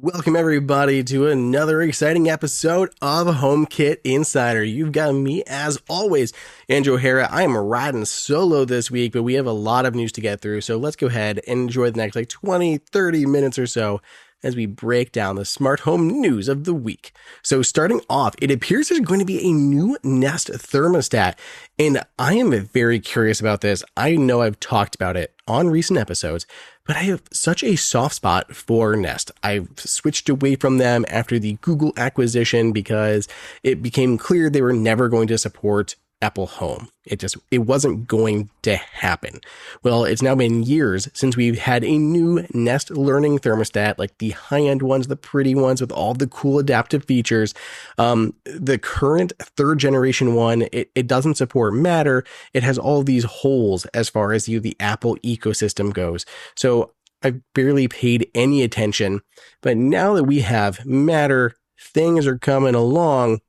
Welcome everybody to another exciting episode of HomeKit Insider. You've got me as always, Andrew O'Hara. I am riding solo this week, but we have a lot of news to get through. So let's go ahead and enjoy the next 20, 30 minutes or so as we break down the smart home news of the week. So starting off, it appears there's going to be a new Nest thermostat, and I am very curious about this. I know I've talked about it on recent episodes, but I have such a soft spot for Nest. I've switched away from them after the Google acquisition because it became clear they were never going to support Apple Home. It wasn't going to happen. Well, it's now been years since we've had a new Nest Learning Thermostat, like the high-end ones, the pretty ones with all the cool adaptive features. The current third generation one, it doesn't support Matter. It has all these holes as far as the Apple ecosystem goes. So I've barely paid any attention. But now that we have Matter, things are coming along.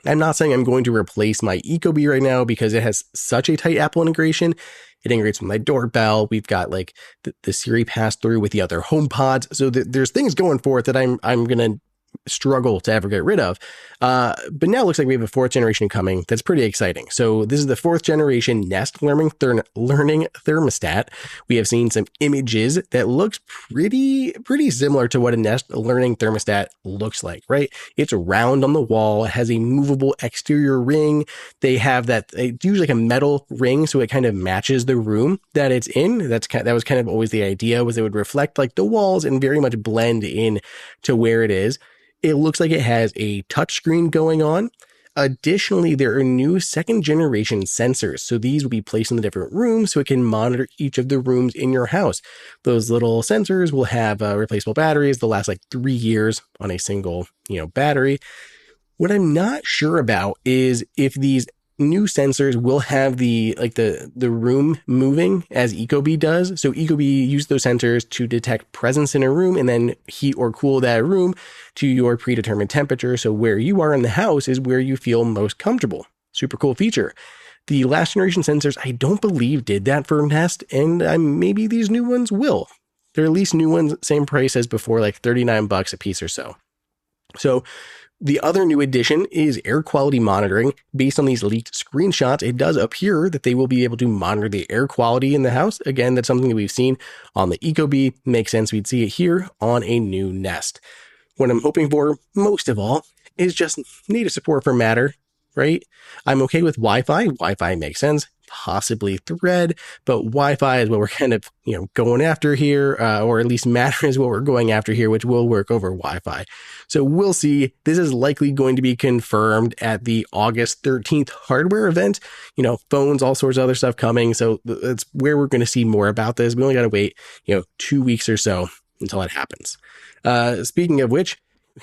I'm not saying I'm going to replace my Ecobee right now because it has such a tight Apple integration. It integrates with my doorbell. We've got like the Siri pass through with the other HomePods. So there's things going for it that I'm going to struggle to ever get rid of. But now it looks like we have a fourth generation coming. That's pretty exciting. So this is the fourth generation Nest Learning Thermostat. We have seen some images that looks pretty similar to what a Nest Learning Thermostat looks like, right? It's round on the wall. It has a movable exterior ring. They have it's usually like a metal ring, so it kind of matches the room that it's in. That was kind of always the idea, was it would reflect like the walls and very much blend in to where it is. It looks like it has a touchscreen going on. Additionally, there are new second generation sensors. So these will be placed in the different rooms so it can monitor each of the rooms in your house. Those little sensors will have replaceable batteries. They'll last like 3 years on a single, battery. What I'm not sure about is if these new sensors will have the room moving as Ecobee does. So Ecobee uses those sensors to detect presence in a room and then heat or cool that room to your predetermined temperature. So where you are in the house is where you feel most comfortable. Super cool feature. The last generation sensors, I don't believe did that for Nest, and maybe these new ones will. They're at least new ones, same price as before, like $39 a piece or so. So the other new addition is air quality monitoring. Based on these leaked screenshots, it does appear that they will be able to monitor the air quality in the house. Again, that's something that we've seen on the Ecobee. Makes sense we'd see it here on a new Nest. What I'm hoping for, most of all, is just native support for Matter, right? I'm okay with Wi-Fi. Wi-Fi makes sense. Possibly Thread, but Wi-Fi is what we're kind of, going after here, or at least Matter is what we're going after here, which will work over Wi-Fi. So we'll see. This is likely going to be confirmed at the August 13th hardware event. Phones, all sorts of other stuff coming. So that's where we're going to see more about this. We only got to wait, 2 weeks or so until it happens. Speaking of which,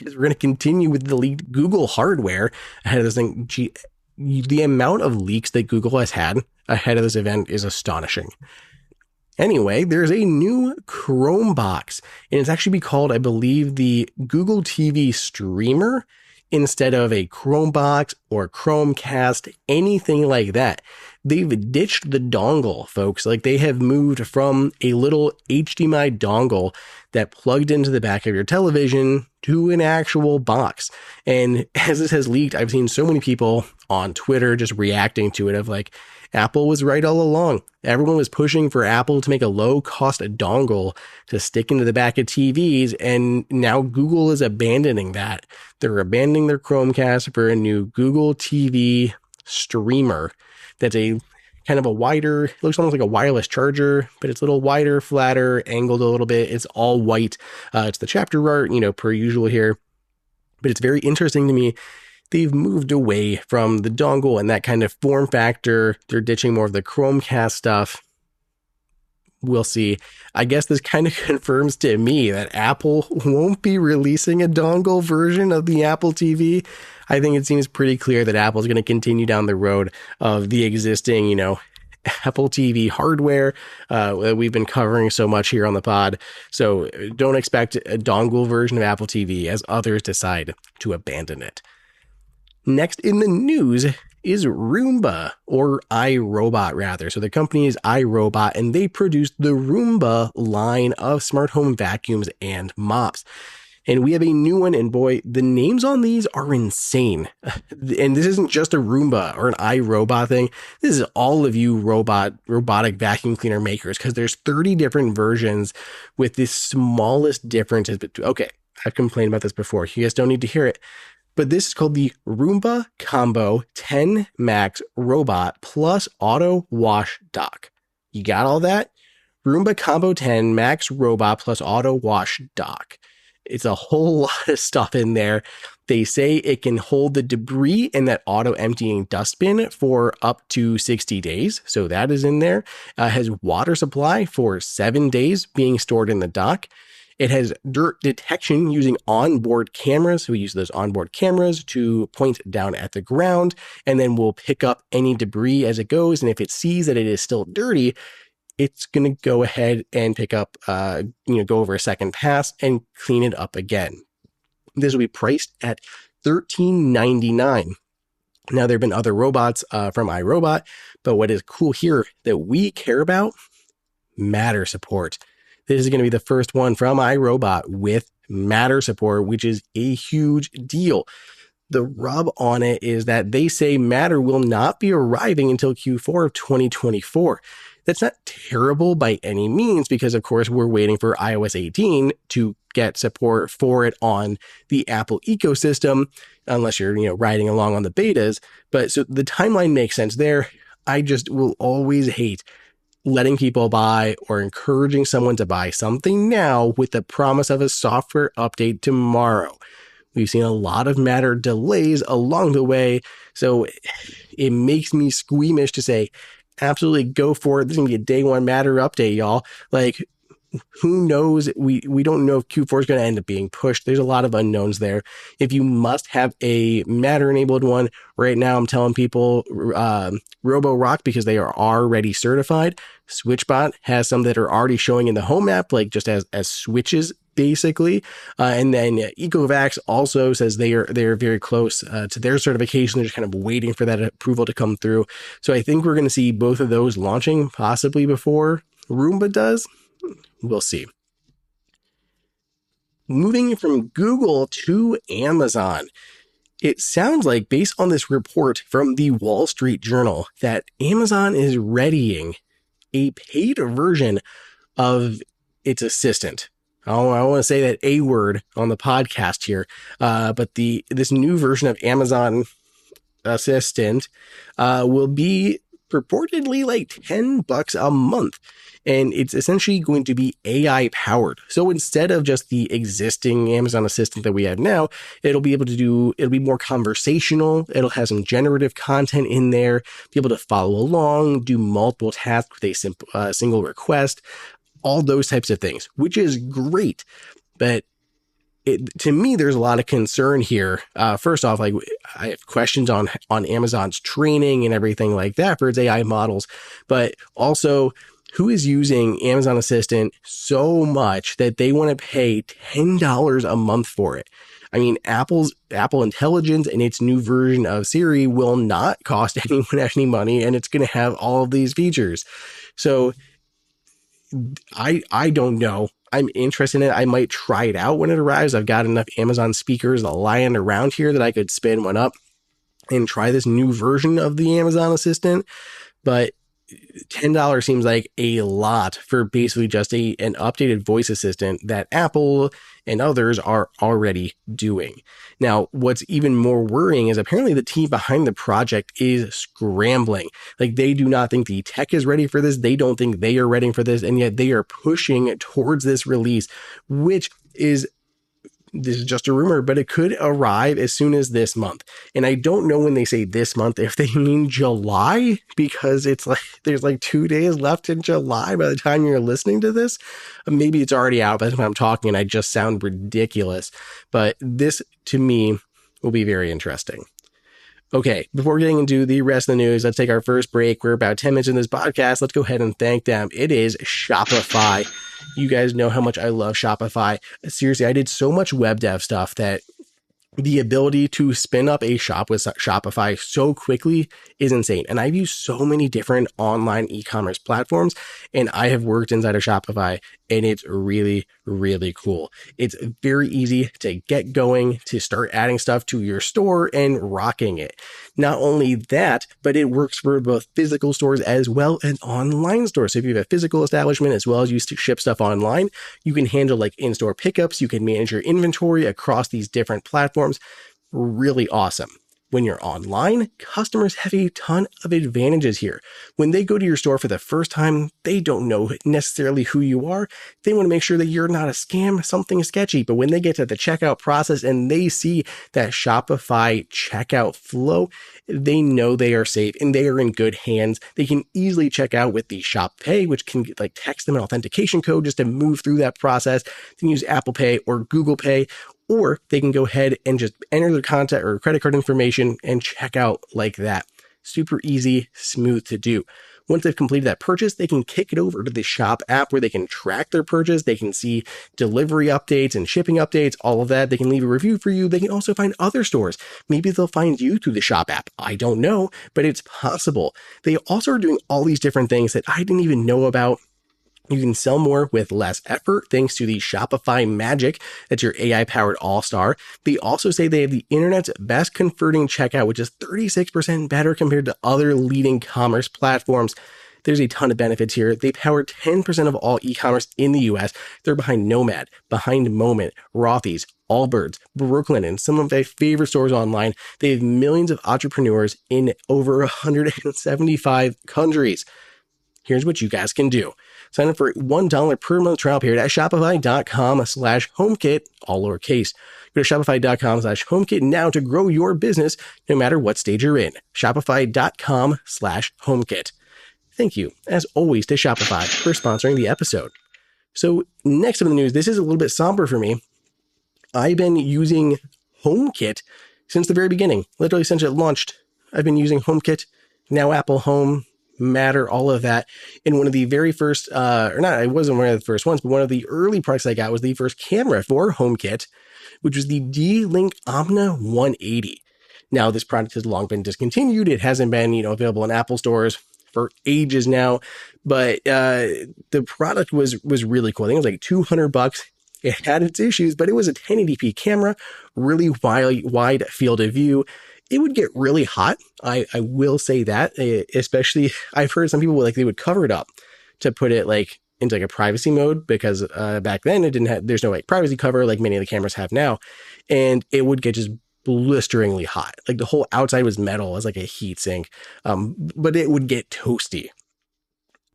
we're going to continue with the leaked Google hardware ahead of this thing. The amount of leaks that Google has had ahead of this event is astonishing. Anyway, there's a new Chrome box, and it's actually be called, I believe, the Google TV Streamer instead of a Chrome box or Chromecast, anything like that. They've ditched the dongle, folks. Like, they have moved from a little HDMI dongle that plugged into the back of your television to an actual box. And as this has leaked, I've seen so many people on Twitter just reacting to it of like, Apple was right all along. Everyone was pushing for Apple to make a low-cost dongle to stick into the back of TVs, and now Google is abandoning that. They're abandoning their Chromecast for a new Google TV Streamer that's a kind of a wider, it looks almost like a wireless charger, but it's a little wider, flatter, angled a little bit. It's all white. It's the chapter art, per usual here. But it's very interesting to me. They've moved away from the dongle and that kind of form factor. They're ditching more of the Chromecast stuff. We'll see. I guess this kind of confirms to me that Apple won't be releasing a dongle version of the Apple TV. I think it seems pretty clear that Apple's going to continue down the road of the existing, Apple TV hardware that we've been covering so much here on the pod. So don't expect a dongle version of Apple TV as others decide to abandon it. Next in the news is Roomba, or iRobot rather. So the company is iRobot, and they produced the Roomba line of smart home vacuums and mops. And we have a new one, and boy, the names on these are insane. And this isn't just a Roomba or an iRobot thing. This is all of you robotic vacuum cleaner makers, because there's 30 different versions with the smallest differences. Okay, I've complained about this before. You guys don't need to hear it. But this is called the Roomba Combo 10 Max Robot plus Autowash Dock. You got all that? Roomba Combo 10 Max Robot plus Autowash Dock. It's a whole lot of stuff in there. They say it can hold the debris in that auto emptying dustbin for up to 60 days. So that is in there. Has water supply for 7 days being stored in the dock. It has dirt detection using onboard cameras. So we use those onboard cameras to point down at the ground, and then we'll pick up any debris as it goes. And if it sees that it is still dirty, it's going to go ahead and pick up, go over a second pass and clean it up again. This will be priced at $13.99. Now, there have been other robots from iRobot, but what is cool here that we care about, Matter support. This is going to be the first one from iRobot with Matter support, which is a huge deal. The rub on it is that they say Matter will not be arriving until Q4 of 2024. That's not terrible by any means, because of course we're waiting for iOS 18 to get support for it on the Apple ecosystem, unless you're, riding along on the betas. But so the timeline makes sense there. I just will always hate letting people buy or encouraging someone to buy something now with the promise of a software update tomorrow. We've seen a lot of Matter delays along the way, so it makes me squeamish to say, absolutely go for it. This is going to be a day one Matter update, y'all. Like, who knows? We don't know if Q4 is going to end up being pushed. There's a lot of unknowns there. If you must have a Matter enabled one, right now I'm telling people Roborock, because they are already certified. SwitchBot has some that are already showing in the Home app, like just as switches basically. And then Ecovacs also says they are very close to their certification. They're just kind of waiting for that approval to come through. So I think we're going to see both of those launching possibly before Roomba does. We'll see. Moving from Google to Amazon. It sounds like, based on this report from the Wall Street Journal, that Amazon is readying a paid version of its assistant. I don't want to say that A word on the podcast here, but this new version of Amazon Assistant will be purportedly like $10 a month. And it's essentially going to be AI powered. So instead of just the existing Amazon Assistant that we have now, it'll be more conversational. It'll have some generative content in there, be able to follow along, do multiple tasks with a single request, all those types of things, which is great. But to me, there's a lot of concern here. First off, like, I have questions on Amazon's training and everything like that for its AI models, but also, who is using Amazon Assistant so much that they want to pay $10 a month for it? I mean, Apple Intelligence and its new version of Siri will not cost anyone any money, and it's going to have all of these features. So I don't know. I'm interested in it. I might try it out when it arrives. I've got enough Amazon speakers lying around here that I could spin one up and try this new version of the Amazon Assistant. But $10 seems like a lot for basically just an updated voice assistant that Apple and others are already doing. Now, what's even more worrying is apparently the team behind the project is scrambling. Like, they do not think the tech is ready for this. They don't think they are ready for this. And yet they are pushing towards this release, which is, this is just a rumor, but it could arrive as soon as this month. And I don't know when they say this month, if they mean July, because it's like, there's like 2 days left in July by the time you're listening to this. Maybe it's already out by the time I'm talking and I just sound ridiculous. But this, to me, will be very interesting. Okay, before getting into the rest of the news, let's take our first break. We're about 10 minutes in this podcast. Let's go ahead and thank them. It is Shopify. You guys know how much I love Shopify. Seriously, I did so much web dev stuff that The ability to spin up a shop with Shopify so quickly is insane. And I've used so many different online e-commerce platforms, and I have worked inside of Shopify, and it's really, really cool. It's very easy to get going, to start adding stuff to your store and rocking it. Not only that, but it works for both physical stores as well as online stores. So if you have a physical establishment as well as you ship stuff online, you can handle like in-store pickups. You can manage your inventory across these different platforms. Really awesome. When you're online, customers have a ton of advantages here. When they go to your store for the first time, they don't know necessarily who you are. They want to make sure that you're not a scam, something sketchy. But when they get to the checkout process and they see that Shopify checkout flow, they know they are safe and they are in good hands. They can easily check out with the Shop Pay, which can like text them an authentication code just to move through that process. They can use Apple Pay or Google Pay, or they can go ahead and just enter their contact or credit card information and check out like that. Super easy, smooth to do. Once they've completed that purchase, they can kick it over to the Shop app where they can track their purchase. They can see delivery updates and shipping updates, all of that. They can leave a review for you. They can also find other stores. Maybe they'll find you through the Shop app. I don't know, but it's possible. They also are doing all these different things that I didn't even know about. You can sell more with less effort thanks to the Shopify Magic. That's your AI-powered all-star. They also say they have the internet's best converting checkout, which is 36% better compared to other leading commerce platforms. There's a ton of benefits here. They power 10% of all e-commerce in the US. They're behind Nomad, behind Moment, Rothy's, Allbirds, Brooklinen, some of my favorite stores online. They have millions of entrepreneurs in over 175 countries. Here's what you guys can do. Sign up for $1 per month trial period at shopify.com/HomeKit, all lowercase. Go to shopify.com/HomeKit now to grow your business no matter what stage you're in. Shopify.com/HomeKit. Thank you, as always, to Shopify for sponsoring the episode. So next up in the news, this is a little bit somber for me. I've been using HomeKit since the very beginning, literally since it launched. I've been using HomeKit, now Apple Home, Matter, all of that. And one of the very first, it wasn't one of the first ones, but one of the early products I got was the first camera for HomeKit, which was the D-Link Omna 180. Now, this product has long been discontinued. It hasn't been, available in Apple stores for ages now, but the product was really cool. I think it was like $200. It had its issues, but it was a 1080p camera, really wide field of view. It would get really hot. I will say that, especially I've heard some people they would cover it up to put it into a privacy mode because back then there's no privacy cover like many of the cameras have now. And it would get just blisteringly hot. Like the whole outside was metal as like a heat sink, but it would get toasty.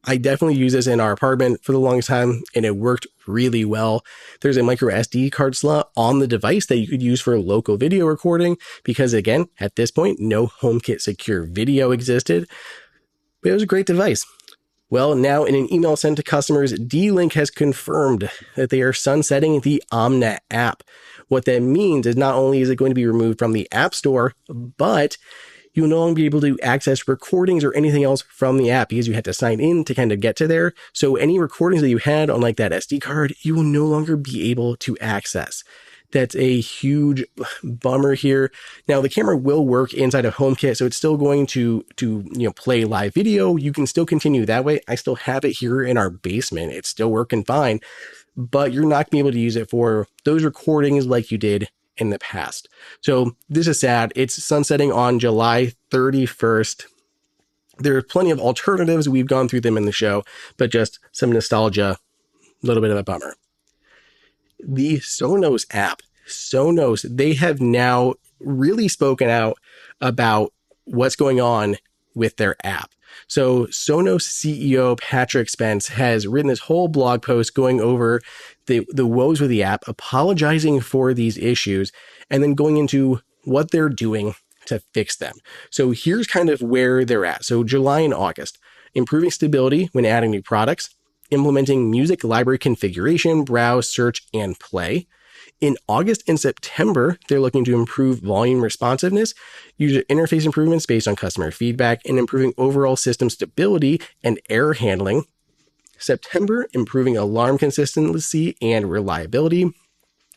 I definitely use this in our apartment for the longest time, and it worked really well. There's a micro SD card slot on the device that you could use for local video recording because, again, at this point, no HomeKit secure video existed, but it was a great device. Well, now in an email sent to customers, D-Link has confirmed that they are sunsetting the Omna app. What that means is not only is it going to be removed from the App Store, but you will no longer be able to access recordings or anything else from the app because you had to sign in to kind of get to there. So any recordings that you had on that SD card, you will no longer be able to access. That's a huge bummer here. Now the camera will work inside of HomeKit, so it's still going to play live video. You can still continue that way. I still have it here in our basement. It's still working fine, but you're not going to be able to use it for those recordings like you did in the past. So this is sad. It's sunsetting on July 31st. There are plenty of alternatives. We've gone through them in the show, but just some nostalgia, a little bit of a bummer. The Sonos app, they have now really spoken out about what's going on with their app. So Sonos CEO Patrick Spence has written this whole blog post going over the woes with the app, apologizing for these issues, and then going into what they're doing to fix them. So here's kind of where they're at. So July and August, improving stability when adding new products, implementing music library configuration, browse, search, and play. In August and September, they're looking to improve volume responsiveness, user interface improvements based on customer feedback, and improving overall system stability and error handling. September, improving alarm consistency and reliability.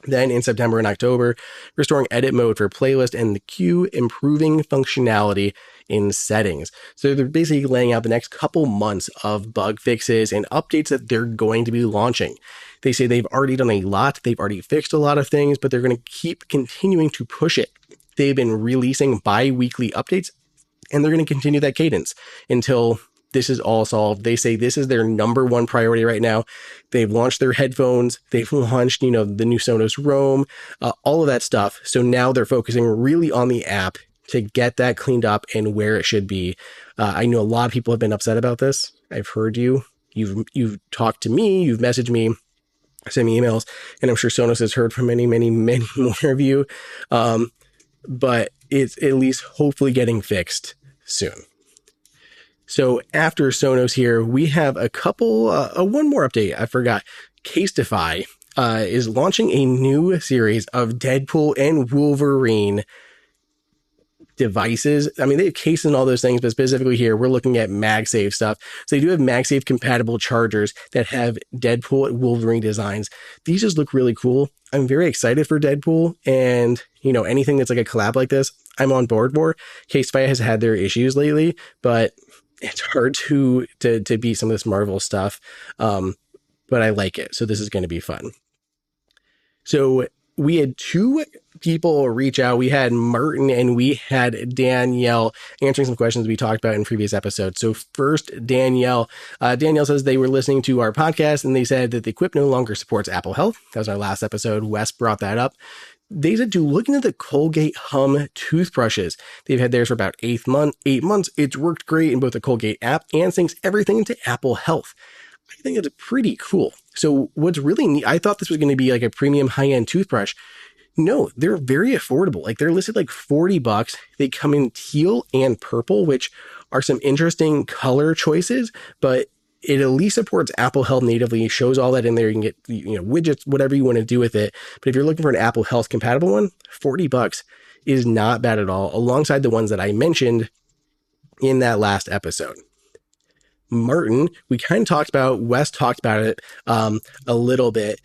Then in September and October, restoring edit mode for playlist and the queue, improving functionality in settings. So they're basically laying out the next couple months of bug fixes and updates that they're going to be launching. They say they've already done a lot. They've already fixed a lot of things, but they're going to keep continuing to push it. They've been releasing bi-weekly updates, and they're going to continue that cadence until this is all solved. They say this is their number one priority right now. They've launched their headphones. They've launched, the new Sonos Roam, all of that stuff. So now they're focusing really on the app to get that cleaned up and where it should be. I know a lot of people have been upset about this. I've heard you. You've talked to me. You've messaged me, sent me emails, and I'm sure Sonos has heard from many, many, many more of you. But it's at least hopefully getting fixed soon. So after Sonos here, we have a couple, one more update. I forgot. Casetify is launching a new series of Deadpool and Wolverine devices. I mean, they have cases and all those things, but specifically here, we're looking at MagSafe stuff. So they do have MagSafe compatible chargers that have Deadpool and Wolverine designs. These just look really cool. I'm very excited for Deadpool, and anything that's like a collab like this, I'm on board for. Casetify has had their issues lately, but it's hard to beat some of this Marvel stuff. But I like it. So this is going to be fun. So we had two people reach out. We had Martin and we had Danielle answering some questions we talked about in previous episodes. So first, Danielle says they were listening to our podcast and they said that the equip no longer supports Apple Health. That was our last episode. Wes brought that up. They said to look into the Colgate Hum toothbrushes. They've had theirs for about 8 months. It's worked great in both the Colgate app and syncs everything into Apple Health. I think it's pretty cool. So what's really neat, I thought this was going to be like a premium high-end toothbrush. No, they're very affordable. Like they're listed like $40. They come in teal and purple, which are some interesting color choices, but it at least supports Apple Health natively. It shows all that in there. You can get widgets, whatever you want to do with it. But if you're looking for an Apple Health compatible one, $40 is not bad at all, alongside the ones that I mentioned in that last episode. Martin, we kind of talked about, Wes talked about it a little bit.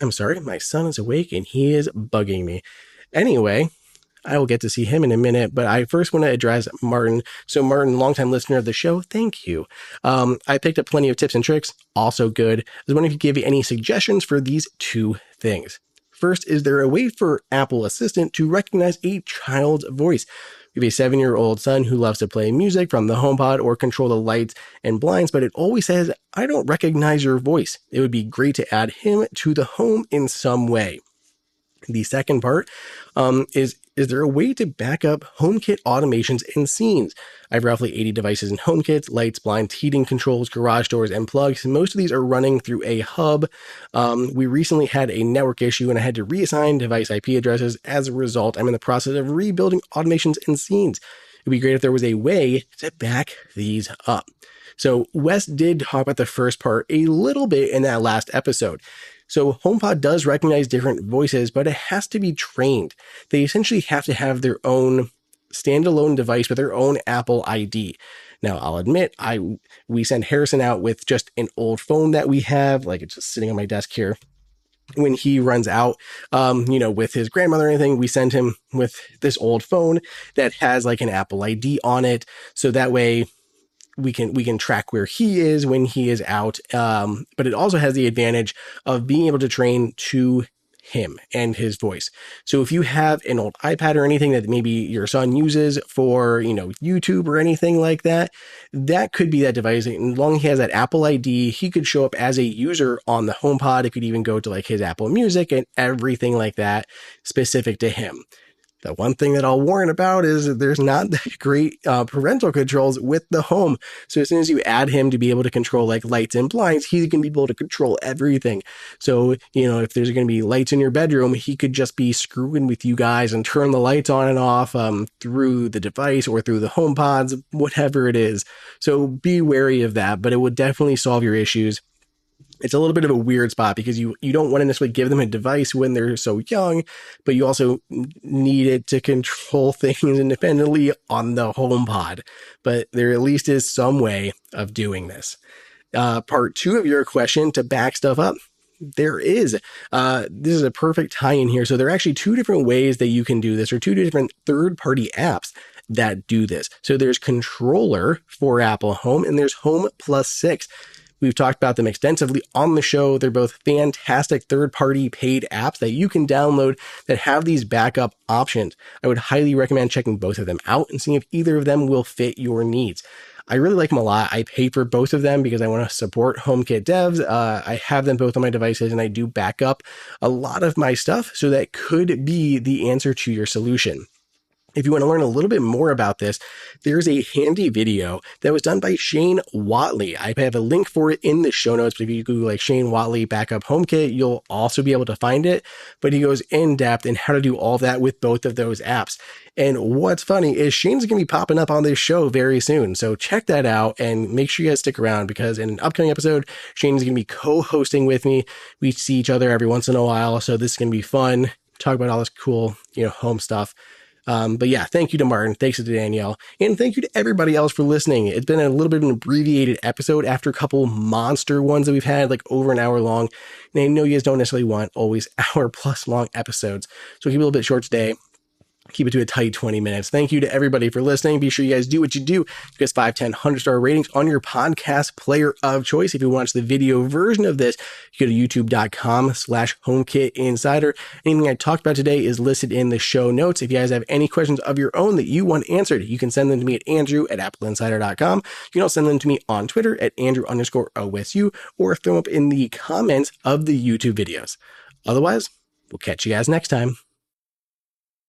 I'm sorry, my son is awake and he is bugging me. Anyway, I will get to see him in a minute, but I first want to address Martin. So Martin, longtime listener of the show, thank you. I picked up plenty of tips and tricks, also good. I was wondering if you could give any suggestions for these two things. First, is there a way for Apple Assistant to recognize a child's voice? We have a 7-year-old son who loves to play music from the HomePod or control the lights and blinds, but it always says, I don't recognize your voice. It would be great to add him to the home in some way. The second part is there a way to back up HomeKit automations and scenes? I have roughly 80 devices in HomeKit, lights, blinds, heating controls, garage doors, and plugs. Most of these are running through a hub. We recently had a network issue and I had to reassign device IP addresses. As a result, I'm in the process of rebuilding automations and scenes. It'd be great if there was a way to back these up. So Wes did talk about the first part a little bit in that last episode. So HomePod does recognize different voices, but it has to be trained. They essentially have to have their own standalone device with their own Apple ID. Now, I'll admit, we sent Harrison out with just an old phone that we have, like it's just sitting on my desk here. When he runs out, with his grandmother or anything, we send him with this old phone that has like an Apple ID on it. So that way we can track where he is when he is out. But it also has the advantage of being able to train to him and his voice. So if you have an old iPad or anything that maybe your son uses for, YouTube or anything like that, that could be that device. And as long as he has that Apple ID, he could show up as a user on the HomePod. It could even go to like his Apple Music and everything like that specific to him. The one thing that I'll warn about is there's not that great parental controls with the home. So as soon as you add him to be able to control like lights and blinds, he's going to be able to control everything. So, if there's going to be lights in your bedroom, he could just be screwing with you guys and turn the lights on and off through the device or through the HomePods, whatever it is. So be wary of that, but it would definitely solve your issues. It's a little bit of a weird spot because you don't want to necessarily give them a device when they're so young, but you also need it to control things independently on the HomePod. But there at least is some way of doing this. Part 2 of your question, to back stuff up. there is. This is a perfect tie-in here. So there are actually two different ways that you can do this, or two different third-party apps that do this. So there's Controller for Apple Home, and there's Home Plus 6. We've talked about them extensively on the show. They're both fantastic third-party paid apps that you can download that have these backup options. I would highly recommend checking both of them out and seeing if either of them will fit your needs. I really like them a lot. I pay for both of them because I want to support HomeKit devs. I have them both on my devices, and I do back up a lot of my stuff, so that could be the answer to your solution. If you want to learn a little bit more about this, there's a handy video that was done by Shane Watley. I have a link for it in the show notes, but if you Google like Shane Watley Backup HomeKit, you'll also be able to find it. But he goes in depth in how to do all that with both of those apps. And what's funny is Shane's going to be popping up on this show very soon. So check that out and make sure you guys stick around, because in an upcoming episode, Shane's going to be co-hosting with me. We see each other every once in a while, so this is going to be fun. Talk about all this cool, home stuff. But yeah, thank you to Martin. Thanks to Danielle. And thank you to everybody else for listening. It's been a little bit of an abbreviated episode after a couple monster ones that we've had, like over an hour long. And I know you guys don't necessarily want always hour plus long episodes. So keep it a little bit short today. Keep it to a tight 20 minutes. Thank you to everybody for listening. Be sure you guys do what you do. Give us 5, 10, 100-star ratings on your podcast player of choice. If you watch the video version of this, you go to youtube.com/HomeKit Insider. Anything I talked about today is listed in the show notes. If you guys have any questions of your own that you want answered, you can send them to me at andrew@appleinsider.com. You can also send them to me on Twitter at Andrew_OSU, or throw them up in the comments of the YouTube videos. Otherwise, we'll catch you guys next time.